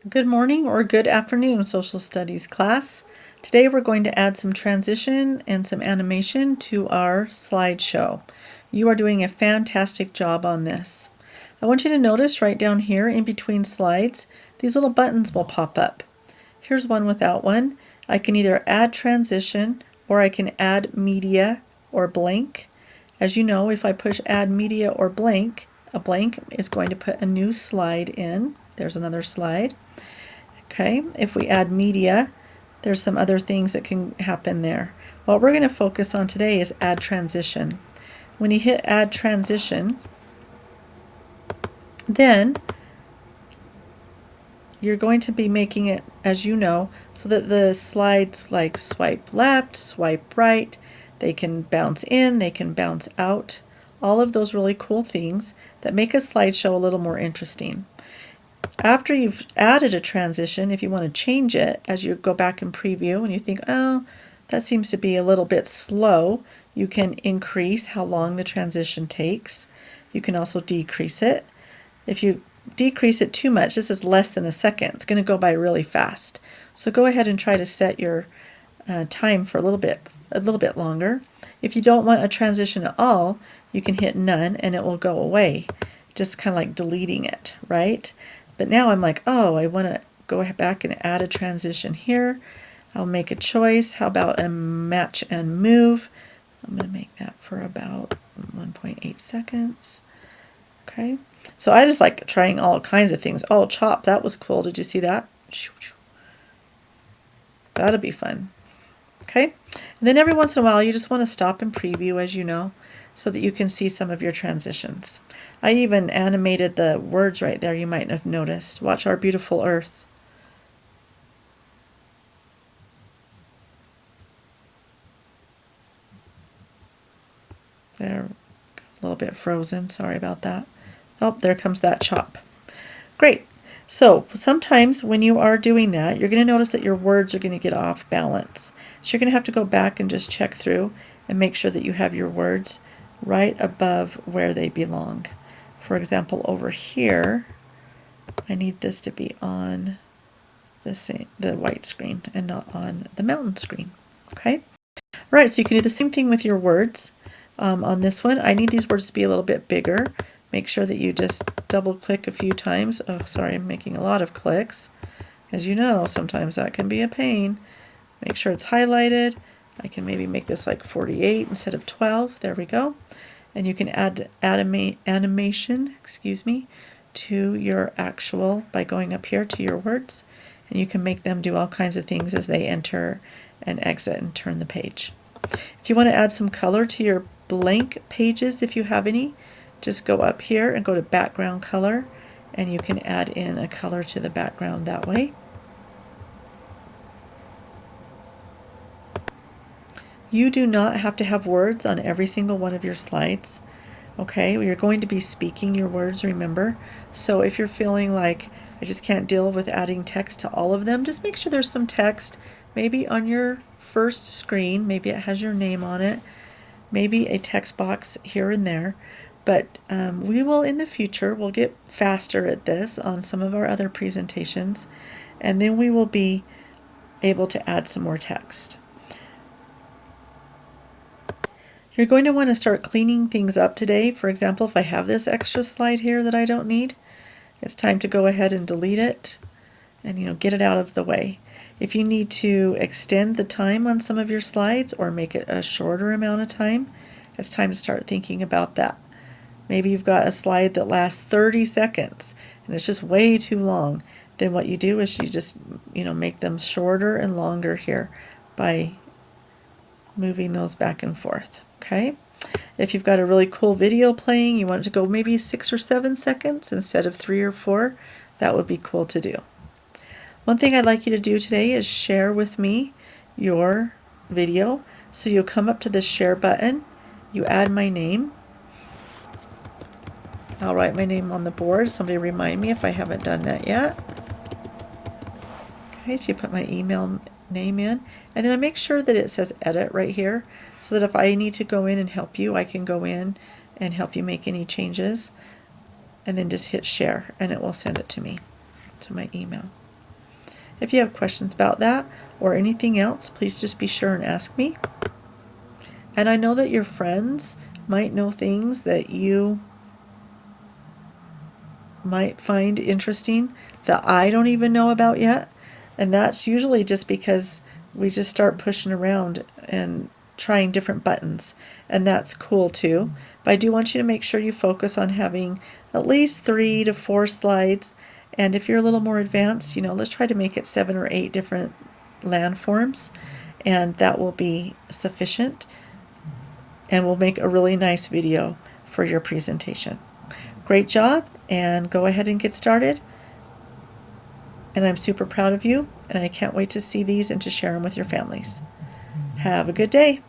Good morning or good afternoon, social studies class. Today we're going to add some transition and some animation to our slideshow. You are doing a fantastic job on this. I want you to notice right down here in between slides, these little buttons will pop up. Here's one without one. I can either add transition or I can add media or blank. As you know, if I push add media or blank, a blank is going to put a new slide in. There's another slide. Okay, if we add media, there's some other things that can happen there. What we're going to focus on today is add transition. When you hit add transition, then you're going to be making it, as you know, so that the slides like swipe left, swipe right, they can bounce in, they can bounce out, all of those really cool things that make a slideshow a little more interesting. After you've added a transition, if you want to change it as you go back and preview and you think, oh, that seems to be a little bit slow, you can increase how long the transition takes. You can also decrease it. If you decrease it too much, this is less than a second, it's going to go by really fast. So go ahead and try to set your time for a little bit longer. If you don't want a transition at all, you can hit none and it will go away, just kind of like deleting it, right? But now I'm like, oh, I want to go back and add a transition here. I'll make a choice. How about a match and move? I'm going to make that for about 1.8 seconds. Okay. So I just like trying all kinds of things. Oh, chop, that was cool. Did you see that? That'll be fun. Okay. And then every once in a while, you just want to stop and preview, as you know, so that you can see some of your transitions. I even animated the words right there, you might have noticed. Watch our beautiful earth. They're a little bit frozen, sorry about that. Oh, there comes that chop. Great. So sometimes when you are doing that, you're going to notice that your words are going to get off balance. So you're going to have to go back and just check through and make sure that you have your words right above where they belong. For example, over here, I need this to be on the white screen and not on the mountain screen. Okay? All right, so you can do the same thing with your words. On this one, I need these words to be a little bit bigger. Make sure that you just double click a few times. Oh, sorry, I'm making a lot of clicks. As you know, sometimes that can be a pain. Make sure it's highlighted. I can maybe make this like 48 instead of 12. There we go. And you can add animation, to your actual by going up here to your words. And you can make them do all kinds of things as they enter and exit and turn the page. If you want to add some color to your blank pages, if you have any, just go up here and go to background color, and you can add in a color to the background that way. You do not have to have words on every single one of your slides. Okay, you're going to be speaking your words, remember. So if you're feeling like I just can't deal with adding text to all of them, just make sure there's some text maybe on your first screen. Maybe it has your name on it, maybe a text box here and there. But we will in the future, we'll get faster at this on some of our other presentations, and then we will be able to add some more text. You're going to want to start cleaning things up today. For example, if I have this extra slide here that I don't need, it's time to go ahead and delete it and get it out of the way. If you need to extend the time on some of your slides or make it a shorter amount of time, it's time to start thinking about that. Maybe you've got a slide that lasts 30 seconds and it's just way too long. Then what you do is you just make them shorter and longer here by moving those back and forth. Okay? If you've got a really cool video playing, you want it to go maybe 6 or 7 seconds instead of 3 or 4, that would be cool to do. One thing I'd like you to do today is share with me your video. So you'll come up to the share button, you add my name. I'll write my name on the board. Somebody remind me if I haven't done that yet. Okay, so you put my email name in, and then I make sure that it says edit right here, so that if I need to go in and help you, I can go in and help you make any changes, and then just hit share and it will send it to me, to my email. If you have questions about that or anything else, please just be sure and ask me. And I know that your friends might know things that you might find interesting that I don't even know about yet. And that's usually just because we just start pushing around and trying different buttons. And that's cool too. But I do want you to make sure you focus on having at least 3 to 4 slides. And if you're a little more advanced, let's try to make it 7 or 8 different landforms. And that will be sufficient. And we'll make a really nice video for your presentation. Great job, and go ahead and get started. And I'm super proud of you, and I can't wait to see these and to share them with your families. Have a good day.